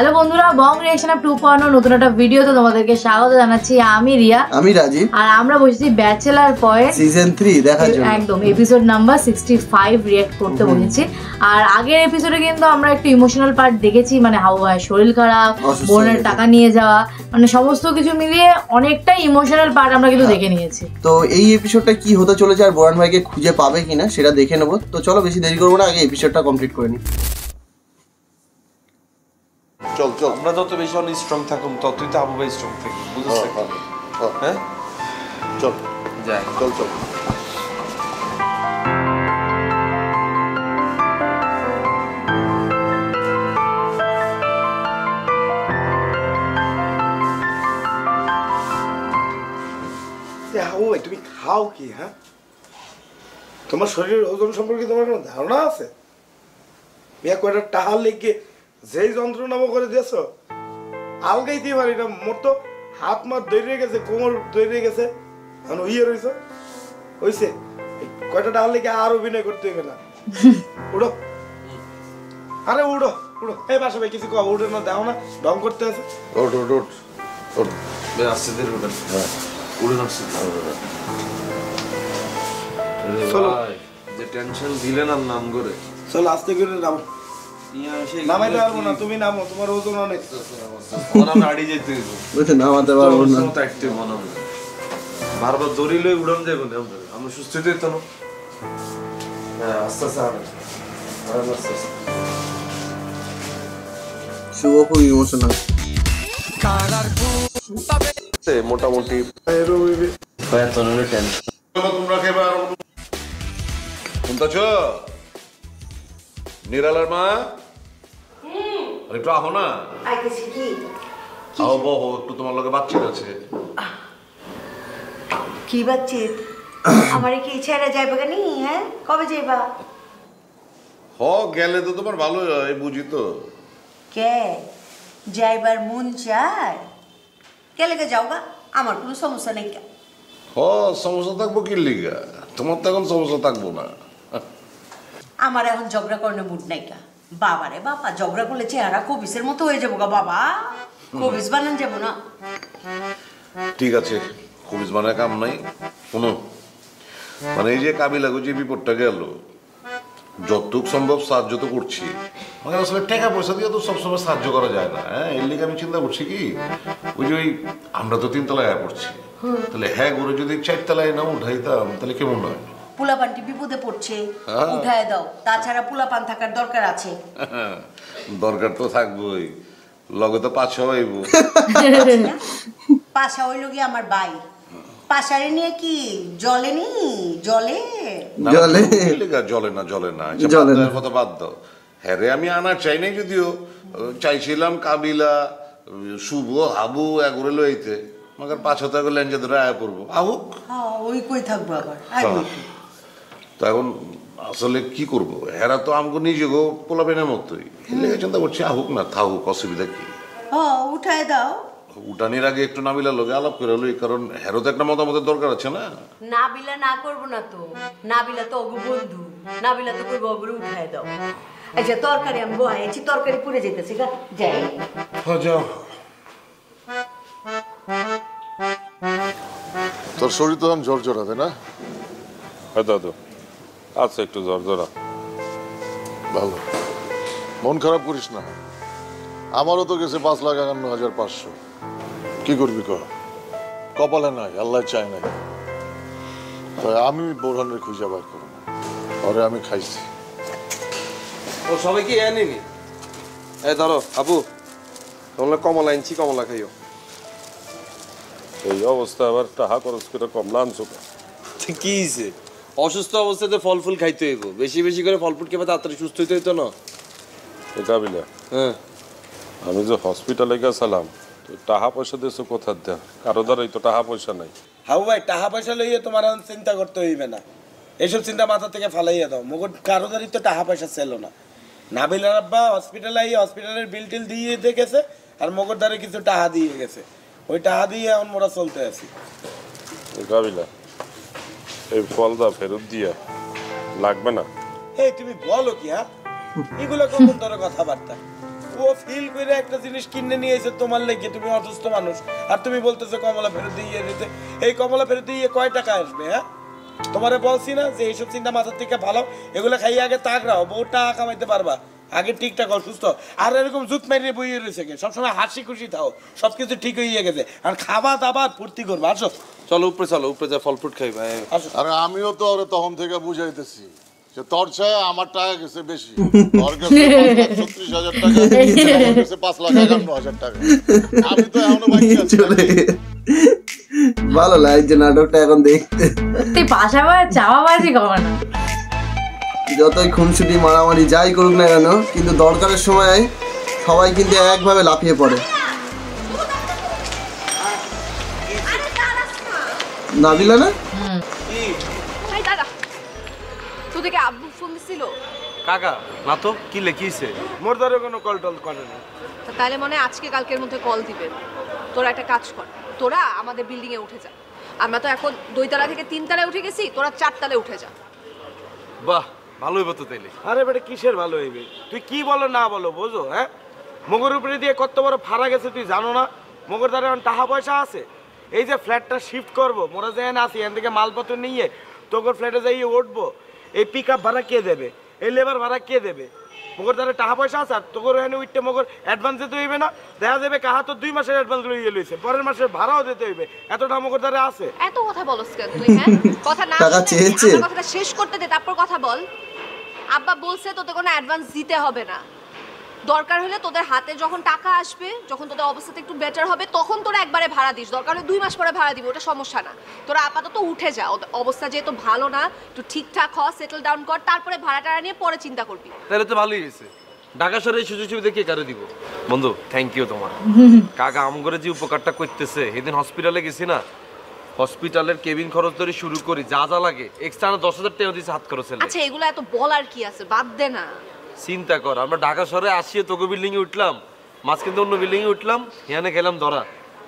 Hello বন্ধুরা, বং reaction of 2.0 নতুন একটা ভিডিওতে তোমাদেরকে স্বাগত জানাচ্ছি। আমি রিয়া, আমি রাজীব, আর আমরা বসেছি ব্যাচেলার পয়েন্ট সিজন 3 দেখার জন্য। একদম এপিসোড নাম্বার 65 রিঅ্যাক্ট করতে বসেছি। আর আগের এপিসোডে কিন্তু আমরা একটু ইমোশনাল পার্ট দেখেছি, মানে হাওয়ায় শরীর খারাপ, বোনের টাকা নিয়ে যাওয়া, মানে সমস্ত কিছু মিলিয়ে অনেকটাই ইমোশনাল পার্ট আমরা কিন্তু দেখে নিয়েছি। তো এই এপিসোডটা কি হতে চলেছে আর বোরান ভাইকে খুঁজে পাবে কিনা সেটা দেখে নেবো। তো চলো বেশি দেরি করবো না, আগে এপিসোডটা কমপ্লিট করে নিই। চল চল, আমরা যত বেশি অনেক স্ট্রং থাকুম ততই তো আবু ভাই স্ট্রং থাকবে, বুঝছ? হ্যাঁ চল যাই, চল চল। তুমি খাও কি? হ্যাঁ, তোমার শরীরের ওজন সম্পর্কে তোমার কোনো ধারণা আছে? মিয়া কয়টা টাহার লেগে যেই যন্ত্রণা করে দিয়েছ আলগাইতে পারি না। মোর তো হাত মাত দৌড়ে গেছে, কোমর দৌড়ে গেছে, এখন ইয়ে রয়েছ হয়েছে। কয়টা টাহার লেগে আর অভিনয় করতে হবে না। উড়ো, আরে উড়ো উড়ো। এই বাসা ভাই কিছু কব, উঠে না, দেখো না ঢং করতে আছে। ওঠ ওঠ ওঠ ওঠ, আসছে দের উঠেন। হ্যাঁ উড়ে আসছে। চলো, যে টেনশন দিলেন আর নাম করে চলো আস্তে করে নামো। নামাইতে পারবো না, তুমি নামো, তোমার ওজন অনেক। আড়ি যেতে নামাতে পারবো না, বারবার দড়ি লই উড়ান যাবো না, আমরা সুস্থ হইতে তো না। হ্যাঁ আস্তে আস্তে আস্তে শুভ খুব ইমোশনাল। মোটামুটি তোমরা খেবে আর শুনতেছ? নিরালার মা একটু আহো না, আহো বহ, একটু তোমার লগে বাচ্চা আছে। কি বাচ্চিত? আমার কি ছেড়ে যাইবে কেন? হ্যাঁ, কবে যাইবা? হ গেলে তো তোমার ভালো হয়, বুঝি তো। কে যাইবার মন চায়? কে লেগে যাও গা, আমার কোনো সমস্যা নেই। হ সমস্যা থাকবো কি লিগা? তোমার তো এখন সমস্যা থাকবো না। আমার এখন ঝগড়া করার মুড নাই কা। বাবারে বাবা, ঝগড়া করলে চেহারা কবিসের মতো হয়ে যাবো গা বাবা। কবিস বানান যাবো না। ঠিক আছে, কবিজ মানে কাম নাই। শোনো, মানে এই যে কাবিলাগো যে বিপদটা গেল, যতটুক সম্ভব সাহায্য তো করছি। মানে আসলে টাকা পয়সা দিয়ে তো সবসময় সাহায্য করা যায় না। হ্যাঁ, এর লিগে আমি চিন্তা করছি কি, ওই যে আমরা তো 3 তলায় পড়ছি, তাহলে হ্যাঁ করে যদি 4 তলায় না উঠাইতাম তাহলে কেমন হয়? পোলাপানটি বিপদে পড়ছে, উঠায় দাও। তাছাড়া পোলাপান থাকার দরকার আছে। দরকার তো থাকবোই, লগে তো 5 হইব। পাশা হইল কি আমার ভাই? পাশারে নিয়ে কি জলে নি? জলে জলে জলে না, জলে না, কথা বাদ দাও। হ্যাঁ রে, আমি আনার চাই নাই, যদিও চাইছিলাম কাবিলা, শুভ, হাবু এগুলো লইতে, মাগার 5 হাতে লেঞ্জে ধরে আয়া পড়বো। আহুক, ওই কই থাকবো আবার। তো এখন আসলে কি করবো, হেরা তো আমাকে নিজে গো পোলাবেনের মতোই, লেগে চিন্তা করছি আহুক না থাকুক, অসুবিধা কি? উঠায় দাও। উঠানির আগে একটু নাবিলার লগে আলাপ করে লই, কারণ হেরো তো একটা মতামতের দরকার আছে না। নাবিলা না করবো না তো, নাবিলা তো অগু বন্ধু, নাবিলা তো করবো অগুলো উঠায় দাও। আচ্ছা তরকারি আমি বহাইছি, তরকারি পুড়ে যেতেছে গা, যাই। যাও। তোর শরীর তো এখন জ্বর জ্বরাতে না? হ্যাঁ দাদু আচ্ছা, একটু জ্বর জ্বরা। ভালো, মন খারাপ করিস না। আমারও তো গেছে 5,51,500। কি করবি ক? কপালে নাই, আল্লাহ চায় নাই। তাই আমি বোরহানের খুঁজে বার করব, ওরে আমি খাইছি। ও সবাই কি আনিনি? এই ধরো আপু, তোমরা কমলা আনছি, কমলা খাইও। এই অবস্থা আবার টাকা খরচ করে কমলা আনছো? কি হয়েছে? অসুস্থ অবস্থাতে ফল ফুল খাইতে হইব, বেশি বেশি করে ফল ফুল খেয়ে তাড়াতাড়ি সুস্থ হইতে হইতো না। এটা বিলা, হ্যাঁ আমি যে হসপিটালে গেছিলাম, টাকা পয়সা দিয়েছো কোথার দেয়া? কারো দ্বারাই তো টাকা পয়সা নাই। হাউ ভাই, টাকা পয়সা লইয়ে তোমার চিন্তা করতে হইবে না। এইসব চিন্তা মাথা থেকে ফালাইয়া দাও। মগর কারোদারি তো টাকা পয়সা ছিল না। নাবিলার আব্বা হসপিটালে হসপিটালের বিল টিল দিয়ে গেছে, আর মগর দ্বারে কিছু টাকা দিয়ে গেছে। ওই টাকা দিয়ে এখন মোরা চলতে আছি। গাবিলা, এই ফলটা ফেরত দিয়া লাগবে না? এই তুমি বলো কি? হ্যাঁ, এগুলো কোন ধরনের কথাবার্তা? ও ফিল করে একটা জিনিস কিনে নিয়ে এসে তোমার লেগে, তুমি অসুস্থ মানুষ আর তুমি বলতেছো কমলা ফেরত দিয়ে দিতে। এই কমলা ফেরত দিয়ে কয় টাকা আসবে? হ্যাঁ, তোমারে বলছি না যে এইসব চিন্তা মাথার থেকে ভালো, এগুলো খাইয়ে আগে তাকড়াও, বহু টাকা কামাইতে পারবা। আগে ঠিকঠাক অসুস্থ আর এরকম জুত মারিয়ে বইয়ে রয়েছে কে, সবসময় হাসি খুশি থাও, সবকিছু ঠিক হয়ে গেছে। আর খাবার দাবার ফুর্তি করবো। আসো চলো উপরে যা ফল ফ্রুট খাই ভাই। আসো। আরে আমিও তো ওরে তখন থেকে বুঝাইতেছি যে তোর চেয়ে আমার টাকা গেছে বেশি। তোর কাছে 5,36,000 টাকা, আমার কাছে 5,51,000 টাকা। আমি তো এখনো বাকি আছি। ভালো লাগছে নাটকটা এখন দেখতে। সত্যি পাশাপাশি চাওয়াবাজি করে না। যতই খুনসুটি মারামারি যাই করুক না কেন, কিন্তু দরকারের সময় সবাই কিন্তু একভাবে লাফিয়ে পড়ে। নাবিলা না? হাই দাদা, তোদেরকে আব্বু ফোন দিছিল? কাকা না তো, কি লেখিছে? মোর ধরে কোনো কল টল করে না। তাহলে মনে হয় আজকে কালকের মধ্যে কল দিবে। তোরা একটা কাজ কর, তোরা আমাদের বিল্ডিং এ উঠে যা। আমরা তো এখন 2 তলা থেকে 3 তলায় উঠে গেছি, তোরা 4 তলায় উঠে যা। বাহ, ভালো হইব তো তাইলে। আরে বেটা কিসের ভালো হইবে? তুই কি বলো না বলো বোঝো? হ্যাঁ, মগর উপরে দিয়ে কত বড় ফাড়া গেছে তুই জানো না? মগর দ্বারা এখন টাকা পয়সা আছে। এই যে ফ্ল্যাটটা শিফট করবো, মোরা যে আসি এখান থেকে মালপত্র নিয়ে তোর ফ্ল্যাটে যাইয়ে উঠবো, এই পিক আপ ভাড়া কে দেবে? এই লেবার ভাড়া কে দেবে? মগর দ্বারা টাকা পয়সা আছে আর তোর এখানে উঠতে মগর অ্যাডভান্স দিতে হইবে না? দেখা যাবে কাহা তো 2 মাসের অ্যাডভান্স লইয়ে লইছে, পরের মাসের ভাড়াও দিতে হইবে। এতটা মগর দ্বারা আছে। এত কথা বলছ কেন তুই? হ্যাঁ, কথা না টাকা চেয়েছে। আমার কথাটা শেষ করতে দে, তারপর কথা বল। আব্বা বলছে তোদের কোনো অ্যাডভান্স দিতে হবে না। দরকার হলে তোদের হাতে যখন টাকা আসবে, যখন তোদের অবস্থাটা একটু বেটার হবে, তখন তোরা একবারে ভাড়া দিস। দরকার হলে 2 মাস পরে ভাড়া দিবি, ওটা সমস্যা না। তোরা আপাতত উঠে যা, অবস্থা যেহেতু ভালো না, একটু ঠিকঠাক হ, সেটেল ডাউন কর, তারপরে ভাড়া টাড়া নিয়ে পরে চিন্তা করবি। তাহলে তো ভালোই হয়েছে। ঢাকা শহরে এই সুযোগ সুবিধা কে কারে দিব? বন্ধু থ্যাংক ইউ তোমার। কাকা আম করে যে উপকারটা করতেছে, সেদিন হসপিটালে গেছি না, হসপিটালের কেবিন খরচ ধরে শুরু করি, যা যা লাগে এক্সট্রা 10,000 টাকা দিয়েছে হাত খরচে। আচ্ছা এগুলো এত বলার কি আছে, বাদ দে না। চিন্তা কর, আমরা ঢাকা শহরে আসিয়ে তোকে বিল্ডিং এ উঠলাম, মাঝখান থেকে অন্য বিল্ডিং এ উঠলাম, এখানে গেলাম ধরা,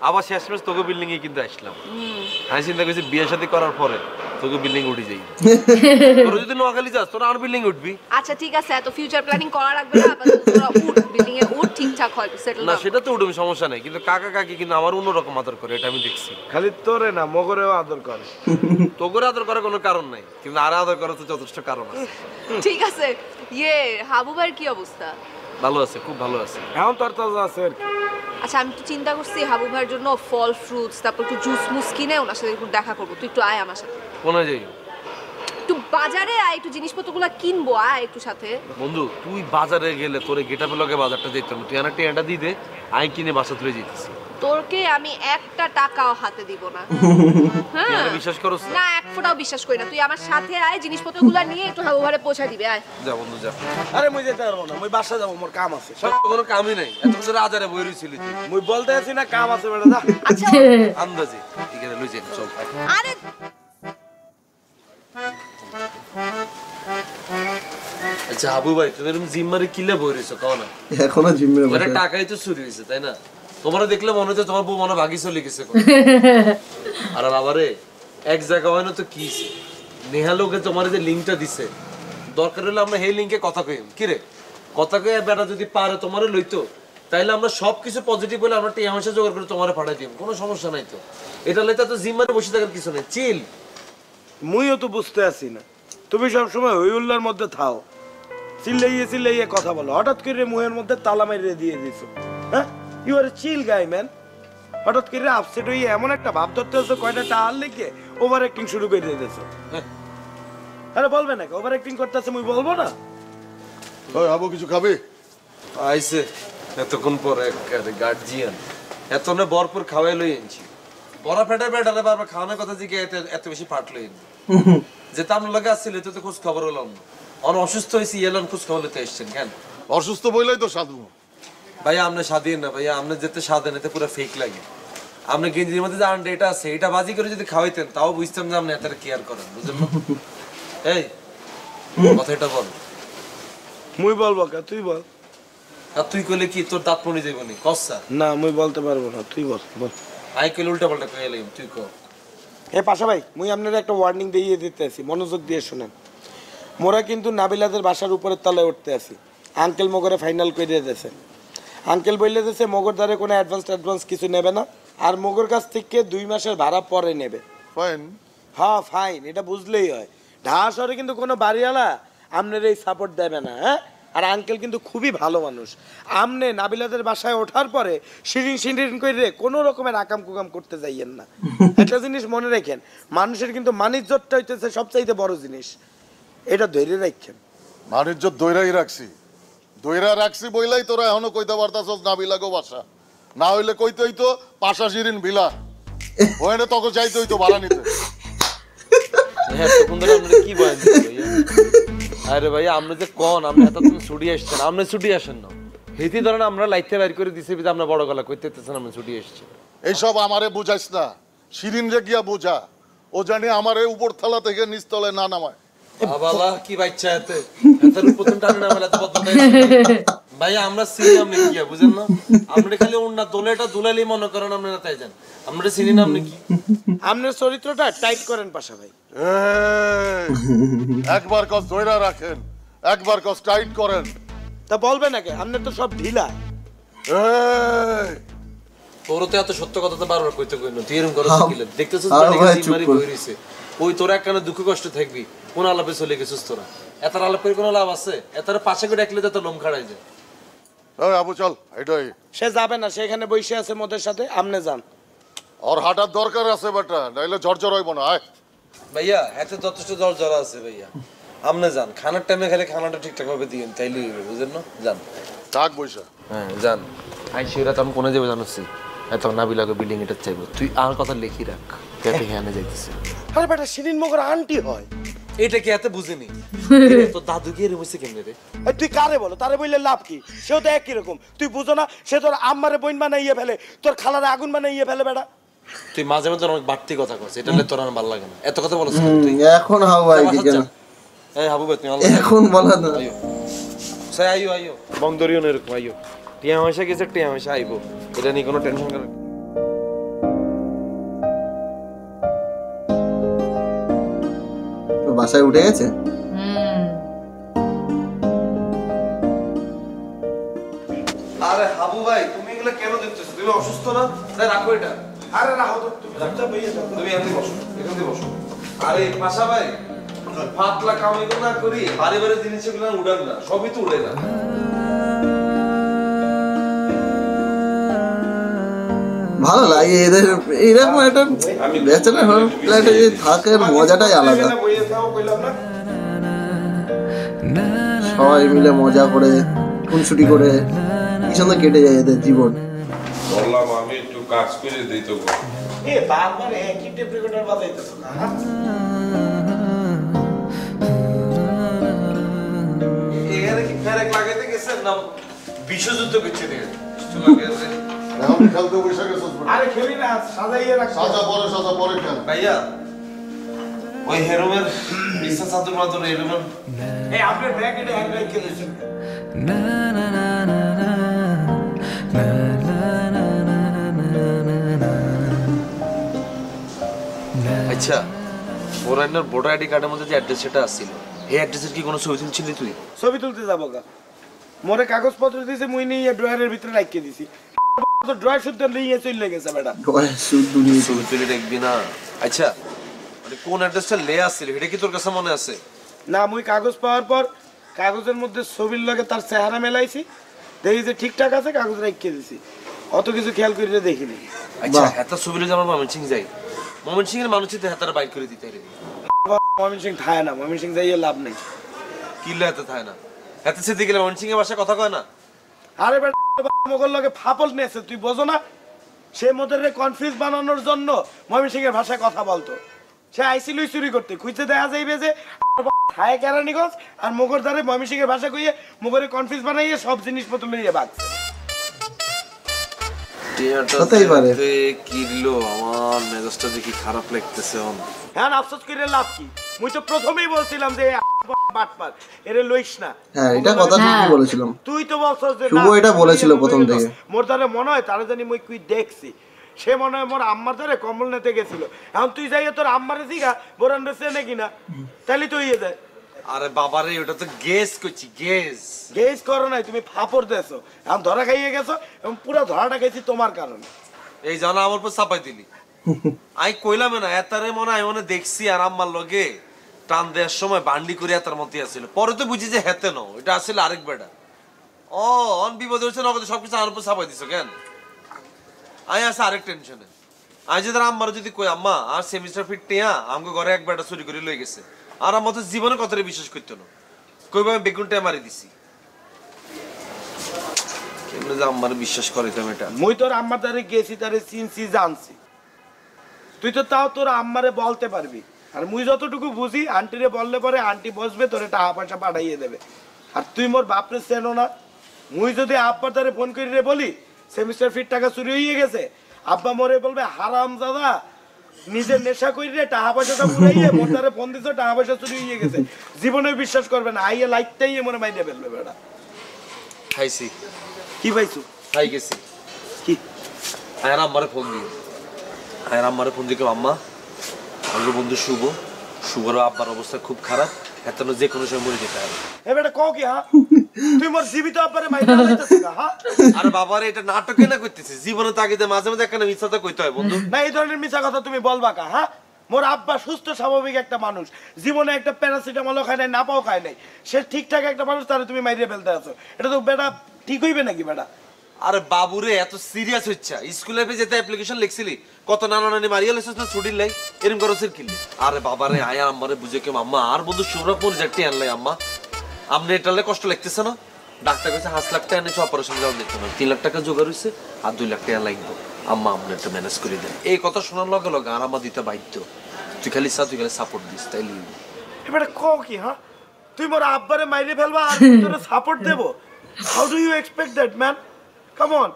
আবার শেষমেশ তোকে বিল্ডিং এ কিন্তু আসলাম। আমি চিন্তা করছি বিয়ে শাদী করার পরে তোকে বিল্ডিং উঠে যাই। তোরা যদি নোয়াখালী যাস তোরা আর বিল্ডিং উঠবি। আচ্ছা ঠিক আছে, এত ফিউচার প্ল্যানিং করা লাগবে না, আপাতত তোরা উঠ, বিল্ডিং এ উঠ, ঠিকঠাক হয়, সেটেল না ডাউন। সেটা তো উঠবে, সমস্যা নাই, কিন্তু কাকা কাকি কিন্তু আমার অন্যরকম আদর করে, এটা আমি দেখছি। খালি তোরে না, মগরেও আদর করে। তোকে আদর করার কোনো কারণ নাই, কিন্তু আর আদর করার তো যথেষ্ট কারণ আছে। ঠিক আছে, হাবু ভাইয়ের কি অবস্থা? ভালো আছে, খুব ভালো আছে। এখন তোর তাজা আছে আর কি। আচ্ছা আমি একটু চিন্তা করছি হাবু ভাইয়ের জন্য ফল ফ্রুটস, তারপর একটু জুস মুস কিনে ওনার সাথে একটু দেখা করবো। তুই একটু আয় আমার সাথে, কোনে যাই? একটু বাজারে আয়, একটু জিনিসপত্রগুলো কিনবো, আয় একটু সাথে। বন্ধু তুই বাজারে গেলে তোরে গেটাপে লগে বাজারটা যেতে হবে, তুই একটা টেন্ডা দিয়ে দে, আমি কিনে বাসা তুলে যেতেছি। তোরকে আমি একটা টাকাও হাতে দিব না। তুই আমাকে বিশ্বাস করছ না, এক ফোঁটাও বিশ্বাস করি না। তুই আমার সাথে আয়, জিনিসপত্রগুলো নিয়ে একটু হাবু ভাইরে পৌঁছা দিবে, আয়। যা বন্ধু যা। আরে মুই যেতে পারবো না, মুই বাসা যাবো, মোর কাম আছে। সব কোনো কামই নাই, এত বছর আজারে বই রইছিলি তুই। মুই বলতে আছি না কাম আছে বেটা, যা। আচ্ছা আন্দাজে ঠিক আছে, লই যাই চল। আরে আচ্ছা আবু ভাই তুমি এরকম জিম্মারে কিলে বই রইছো কও না? এখনো জিম্মের ওটা টাকাই তো চুরি হয়েছে তাই না? তোমার দেখলে মনে হচ্ছে তোমার বউ মনে ভাগি চলে গেছে। আরে বাবারে এক জায়গা হয় না তো কি নেহালোকে তোমার যে লিঙ্কটা দিছে, দরকার হলে আমরা সেই লিঙ্কে কথা কইম। কি রে কথা কই বেটা যদি পারে তোমারে লইতো, তাইলে আমরা সবকিছু পজিটিভ হলে আমরা টিয়া মাসে জোগাড় করে তোমারে পাঠাই দিম, কোনো সমস্যা নাই তো। এটা লইতে তো জিম্মারে বসে থাকার কিছু নেই, চিল। মুইও তো বুঝতে আছি না, তুমি সবসময় হই উল্লার মধ্যে থাও, চিল্লাইয়ে চিল্লাইয়ে কথা বলো, হঠাৎ করে মুহের মধ্যে তালা মেরে দিয়ে দিছো। হ্যাঁ, you R chill guy man. হঠাৎ করে আপসেট হয়ে এমন একটা ভাব ধরতে হচ্ছে, কয়টা টাল লিখে ওভার অ্যাক্টিং শুরু করে দিয়ে দিছো। আরে বলবে না, ওভার অ্যাক্টিং করতে আছে, মুই বলবো না? ওই আবু কিছু খাবে? আইছে এতক্ষণ পরে গার্জিয়ান এত না ভরপুর খাওয়াই লই আনছি, বড় ফেটে বেটারে বারবার খাওয়ানোর কথা জিগে এত বেশি পাট লই যে তার লাগে আসছিল তো খোঁজ খবর হলাম না, অন অসুস্থ হয়েছি এলাম খোঁজ খবর নিতে এসছেন কেন? অসুস্থ বইলাই তো সাধু। ভাইয়া আপনি স্বাধীন না ভাইয়া, আপনি যেতে স্বাধীন এতে পুরো ফেক লাগে। আপনি গেঞ্জির মধ্যে যে আন্ডা আছে এটা বাজি করে যদি খাওয়াইতেন তাও বুঝতাম যে আপনি এত কেয়ার করেন, বুঝলেন না? এই কথাটা বল। মুই বলবো কে? তুই বল। আর তুই কইলে কি তোর দাঁত পড়ে যাইব নি? কসা না মুই বলতে পারবো না, তুই বল। বল। আই কইলে উল্টা পাল্টা কই এলাম, তুই কর। এ পাশা ভাই, মুই আপনার একটা ওয়ার্নিং দিয়ে দিতে আছি, মনোযোগ দিয়ে শোনেন। মোরা কিন্তু নাবিলাদের বাসার উপরের তলায় উঠতে আছি, আঙ্কেল মগরে ফাইনাল করে দিয়েছে। আঙ্কেল বললে যে মগর দ্বারে কোনো অ্যাডভান্স কিছু নেবে না, আর মগর কাছ থেকে 2 মাসের ভাড়া পরে নেবে। ফাইন। হ্যাঁ ফাইন, এটা বুঝলেই হয়। ঢাকা শহরে কিন্তু কোনো বাড়িওয়ালা আপনার এই সাপোর্ট দেবে না। হ্যাঁ, আর আঙ্কেল কিন্তু খুবই ভালো মানুষ। আমনে নাবিলাদের বাসায় ওঠার পরে সিঁড়িন করে কোনো রকমের আকাম কুকাম করতে যাইয়েন না। একটা জিনিস মনে রাখেন, মানুষের কিন্তু মানিজ্যতটা হইতেছে সবচাইতে বড় জিনিস, এটা ধরে রাখেন। বাণিজ্য দৈরাই রাখছি বইলাই তোরা এখনো কইতে পারতাছস নাবিলা গো বাসা, না হইলে কইতে হইতো পাশা শিরিন ভিলা, ওখানে তখন যাইতে হইতো ভাড়া নিতে। হ্যাঁ তখন ধরে আমরা কি বলেন ভাইয়া? আরে ভাইয়া আপনি যে কোন আপনি এত তুমি ছুটি আসছেন, আপনি ছুটি আসেন না হেতি ধরেন আমরা লাইতে বাইর করে দিছি যে আমরা বড় গলা কইতেছেন আমরা ছুটি আসছি। এইসব আমারে বুঝাইস না, শিরিন রে গিয়া বুঝা, ও জানি আমারে উপর থালা থেকে নিচতলায় না নামায়। বাবা কি বাচ্চা এতে এত প্রথম টানে না মেলা তো বদলাই ভাইয়া আমরা চিনি আপনি কি বুঝেন না, আমরা খালি ওন্না দোলেটা দুলালি মনে করেন আপনি না তাই জান, আমরা চিনি না আপনি কি। আপনার চরিত্রটা টাইট করেন পাশা ভাই। একবার কস ধৈরা রাখেন, একবার কস টাইট করেন। তা বলবে নাকি আপনার তো সব ঢিলা। তোর তো এত সত্য কথা তো বারবার কইতে কই না, তুই এরকম করে শিখিলে দেখতেছিস বাড়ি মারি বই রইছে, ওই তোরা একখানে দুঃখ কষ্ট থাকবি, কোন আলাপে চলে গেছিস তোরা, এতার আলাপ করে কোনো লাভ আছে? এতার পাশে করে ডাকলে তো লোম খাড়াই যায়। ওই আবু চল, এটাই। সে যাবে না, সেখানে বসে আছে মোদের সাথে, আমনে যান। ওর হাঁটার দরকার আছে বেটা, নাইলে ঝরঝর হইব না। আয় ভাইয়া এতে যথেষ্ট জল জ্বর আছে ভাইয়া, আপনি যান, খানার টাইমে খেলে খানাটা ঠিকঠাক ভাবে দিন তাইলেই হবে, বুঝেন না? যান থাক বইসা। হ্যাঁ যান। আই শিওরা তো আমি কোনে যাবো জানোছি, এত নাবিলাকে বিল্ডিং এটা চাইবো, তুই আর কথা লিখি রাখ, কেটে খেয়ানে যাইতেছে। আরে বেটা শিরিন মগর আন্টি হয়, এটা কি এত বুঝিনি তো দাদু কি এরকম হইছে কেমনে রে? এই তুই কারে বলো, তারে বললে লাভ কি? সেও তো একই রকম, তুই বুঝো না? সে তোর আম্মারে বইন বানাইয়ে ফেলে, তোর খালারে আগুন বানাইয়ে ফেলে বেটা। তুই মাঝে মাঝে অনেক বাড়তি কথা কস, এটা তোর আমার ভালো লাগে না, এত কথা বলছ তুই। এখন হাউ ভাই কি কেন এই হাবু ভাই তুমি এখন বলা না। আইও সাই আইও বংদরিও না এরকম আইও, টিয়া পয়সা গেছে, টিয়া পয়সা আইবো, এটা নিয়ে কোনো টেনশন করার। তো বাসায় উঠে গেছে। আরে হাবু ভাই তুমি এগুলা কেন দেখতেছো? তুমি অসুস্থ না? তাই রাখো এটা। আরে রাখো তো, তুমি যাও ভাইয়া যাও। তুমি এখানে বসো, এখানে বসো। আরে পাশা ভাই পাতলা কামাই না করি বাড়ি বাড়ি জিনিসগুলো উড়ান না, সবই তো উড়ে না। ভালো লাগে এদের এরকম একটা ব্যাচেলার ফ্ল্যাটে যে থাকার মজাটাই আলাদা। সবাই মিলে মজা করে খুনসুটি করে কি সুন্দর কেটে যায় এদের জীবন। বললাম আমি একটু কাজ করে দিই তো। এ বারবার একই টেপ রেকর্ডার বাজাইতেছো না? এখানে কি ফেরেক লাগাইতে গেছেন না বিশ্বযুদ্ধ করছে দেখে? এখন খেলতে বসে গেছস বেটা। আরে খেলি না, সাজাইয়ে রাখ। সাজা পরে খেল। ভাইয়া ওই হেরোমের বিশ্বাস চাদর মাদর হেরোমের এই আপনার ব্যাগ এটা হ্যান্ড রাইট করে দিয়েছেন। আচ্ছা ফোরাইনার ভোটার আইডি কার্ডের মধ্যে যে অ্যাড্রেস সেটা আসছিল, এই অ্যাড্রেসের কি কোনো ছবি তুলছিলি তুই? ছবি তুলতে যাবো গা, মোরে কাগজপত্র দিয়েছে, মুই নিয়ে ড্রয়ারের ভিতরে রাখিয়ে দিছি। তো ড্রয়ার শুদ্ধ নিয়ে চলে গেছে বেটা। শুদ্ধ নিয়ে ছবি তুলে দেখবি না। আচ্ছা মানে কোন অ্যাড্রেসটা লে আসছিল এটা কি তোর কাছে মনে আছে? না, মুই কাগজ পাওয়ার পর কাগজের মধ্যে ছবির লগে তার চেহারা মেলাইছি, দেখি যে ঠিকঠাক আছে, কাগজ রাখিয়ে দিছি, অত কিছু খেয়াল করে দেখিনি। আচ্ছা এত ছবি লয়ে আমার ময়মনসিং যাই, ময়মনসিং এর মানুষই তো হাতারা বাইর করে দিতে পারে। ময়মনসিং থায় না, ময়মনসিং যাইয়ে লাভ নেই। কিল্লা এত থাকে না, এত সিদ্ধি গেলে ময়মনসিং এর ভাষা কথা কয় না। আরে বেটা মোগল লগে ফাপল নিয়েছে, তুই বোঝো না? সে মোদের কনফিউজ বানানোর জন্য ময়মনসিং এর ভাষায় কথা বলতো। সে আইসিলই চুরি করতে, খুঁজতে দেখা যাইবে যে হায় কেরানীগঞ্জ আর মোগর দ্বারে ময়মনসিং এর ভাষা কইয়ে মোগরে কনফিউজ বানাইয়ে সব জিনিসপত্র নিয়ে বাগছে। হতেই পারে। কিলো আমার মেজাজটা দেখি খারাপ লাগতেছে। হ্যাঁ আফসোস করে লাভ কি? মুই তো প্রথমেই বলছিলাম যে বাটপার এরে লইস না। হ্যাঁ এটা কথা ঠিকই বলেছিলাম। তুই তো বলছস যে শুভ এটা বলেছিল প্রথম থেকে। মোর দ্বারে মনে হয় তারে জানি মুই কুই দেখছি, সে মনে হয় মোর আম্মার দ্বারে কম্বল নিতে গেছিল। এখন তুই যাইয়ে তোর আম্মারে জিগা বোরান রেছে নাকি না, তাহলে তো ইয়ে যায়। আরে বাবারে ওটা তো গেস করছি, গেস করো নাই, তুমি ফাপড় দেছো, এখন ধরা খাইয়ে গেছো এবং পুরো ধরাটা খাইছি তোমার কারণে। এই জানা আমার উপর চাপাই দিলি। আমি কইলাম না এতারে আমি মনে দেখছি আর আম্মার লগে টান দেওয়ার সময় বান্ডি করে এতার মধ্যে আসছিল, পরে তো বুঝি যে হেতে ন এটা আসলে আরেক বেটা। ও অন বিপদ হচ্ছে নগদ সবকিছু আমার উপর চাপাই দিছো কেন? আমি আছে আরেক টেনশনে। আমি যদি আম্মার যদি কই আম্মা আর সেমিস্টার ফিট টিয়া আমাকে ঘরে এক বেটা চুরি করে লয়ে গেছে, আর আমার তো জীবনে কথাটা বিশ্বাস করতো না, কইবা আমি বেগুনটা মারি দিছি। কেমনে যে আম্মার বিশ্বাস করিতাম এটা? মুই তোর আম্মার দ্বারে গেছি, তারে চিনছি জানছি, তুই তো তাও তোর আম্মারে বলতে পারবি। আর মুই যতটুকু বুঝি আন্টিরে বললে পরে আন্টি বসবে তোরে টাকা পয়সা পাঠাইয়ে দেবে। আর তুই মোর বাপরে চেনো না, মুই যদি আব্বার দ্বারে ফোন করি রে বলি সেমিস্টার ফিট টাকা চুরি হয়ে গেছে, আব্বা মোরে বলবে হারাম দাদা নিজের নেশা করি রে টাকা পয়সাটা উড়াইয়ে মোর দ্বারে ফোন দিছো টাকা পয়সা চুরি হয়ে গেছে, জীবনে বিশ্বাস করবে না, আইয়ে লাইটটাই মনে মাইরে ফেলবে বেটা। খাইছি। কি পাইছো? খাই গেছি। কি? আয়ার আম্মারে ফোন দিয়ে আম্মা আমার বন্ধু শুভর আব্বার অবস্থা খুব খারাপ, এত যে কোনো সময় মরে যেতে হবে। এ বেটা কও কি হ্যাঁ? তুই মোর জীবিত আব্বারে মাইরা লাইতাছিস না হ্যাঁ? আরে বাবারে এটা নাটকে না করতেছিস, জীবনে তাগিদে মাঝে মাঝে একটা মিথ্যাটা কইতে হয় বন্ধু। না এই ধরনের মিথ্যা কথা তুমি বলবা কা হ্যাঁ? মোর আব্বা সুস্থ স্বাভাবিক একটা মানুষ, জীবনে একটা প্যারাসিটামলও খায় নাই, নাপাও খায় নাই, সে ঠিকঠাক একটা মানুষ, তাহলে তুমি মাইরে ফেলতে আছো, এটা তো বেটা ঠিক হইবে নাকি বেটা? আরে বাবুরে এত সিরিয়াস হচ্ছে, স্কুলে যেতে অ্যাপ্লিকেশন লিখছিলি কত নানা নানি মারিয়া লেছিস না ছুটির লাই এরকম করো সির কিনলি। আরে বাবারে আয়া আম্মারে বুঝে কেউ আম্মা আর বন্ধু শুভরা পর যাটি আনলাই আম্মা আপনি এটালে কষ্ট লাগতেছে না? ডাক্তার কাছে 5 লাখ টাকা এনেছে অপারেশন যাওয়ার দেখতে না, 3 লাখ টাকা জোগাড় হয়েছে আর 2 লাখ টাকা লাগবে, আম্মা আপনি একটা ম্যানেজ করে দেন। এই কথা শোনার লগে লগে আর আম্মা দিতে বাধ্য, তুই খালি সাপোর্ট দিস তাই লিখবি। এবারে কও কি হ্যাঁ? তুই মোর আব্বারে মাইরে ফেলবা আর তোরে সাপোর্ট দেব? How do you expect that man? Come on,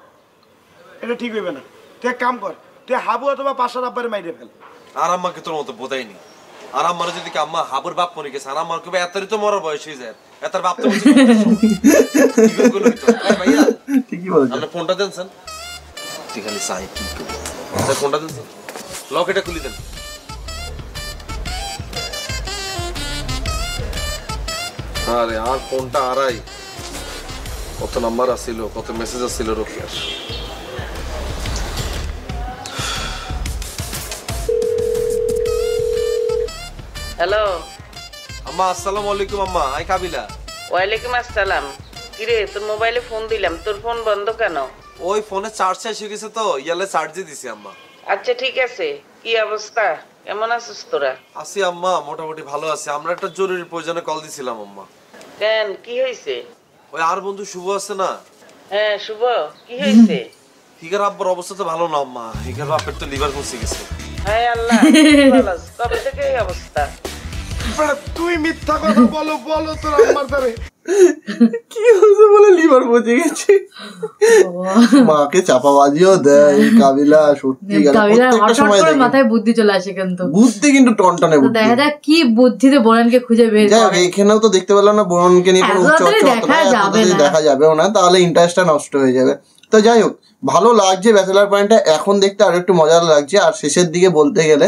এটা ঠিক হইবে না। তুই এক কাম কর, তুই হাবু অথবা পাশার আব্বারে মাইরে ফেল। আর আম্মাকে তোর মতো বোধাইনি, আর আমার যদি আম্মা হাবুর বাপ মরে গেছে আর আমার কবে এতই তো মরার বয়স হয়ে যায়, এত বাপ তো ভাইয়া ঠিকই বলেছ। আপনি ফোনটা দেন স্যার, তুই খালি চাই কি করবি স্যার, ফোনটা দেন স্যার, লক এটা খুলে দেন। আরে আর ফোনটা আড়াই, কত নাম্বার আসছিল, কত মেসেজ আসছিল রকিয়ার। হ্যালো আম্মা আসসালামু আলাইকুম। আম্মা আই কাবিলা। ওয়ালাইকুম আসসালাম। কিরে তোর মোবাইলে ফোন দিলাম, তোর ফোন বন্ধ কেন? ওই ফোনে চার্জ শেষ হয়ে গেছে তো ইয়ালে চার্জে দিছি আম্মা। আচ্ছা ঠিক আছে, কি অবস্থা, কেমন আছিস তোরা? আছি আম্মা, মোটামুটি ভালো আছি। আমরা একটা জরুরি প্রয়োজনে কল দিছিলাম আম্মা। কেন কি হয়েছে? ওই আর বন্ধু শুভ আছে না? হ্যাঁ শুভ, কি হয়েছে? হিগার আব্বার অবস্থা তো ভালো না আম্মা, হিগার বাপের তো লিভার পচে গেছে। হায় আল্লাহ, কবে থেকে এই অবস্থা? তুই মিথ্যা কথা বলো, বলো তোর আম্মার দ্বারে কি হয়েছে বলে লিভার পচে গেছে, মাকে চাপাবাজিও দেয় কাবিলা। সত্যি প্রত্যেকটা সময় মাথায় বুদ্ধি চলে আসে, কিন্তু বুদ্ধি কিন্তু টনটনে বুদ্ধি। দেখা যাক কি বুদ্ধিতে বোরহানকে খুঁজে বের করে। এখানেও তো দেখতে পেলাম না বোরহানকে নিয়ে কোনো দেখা যাবেও না, তাহলে ইন্টারেস্টটা নষ্ট হয়ে যাবে। তো যাই হোক, ভালো লাগছে ব্যাচেলার পয়েন্টটা, এখন দেখতে আরো একটু মজার লাগছে আর শেষের দিকে বলতে গেলে।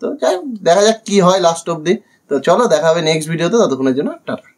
তো যাই হোক, দেখা যাক কি হয় লাস্ট অব্দি। তো চলো দেখা হবে নেক্সট ভিডিওতে, ততক্ষণের জন্য টাটা।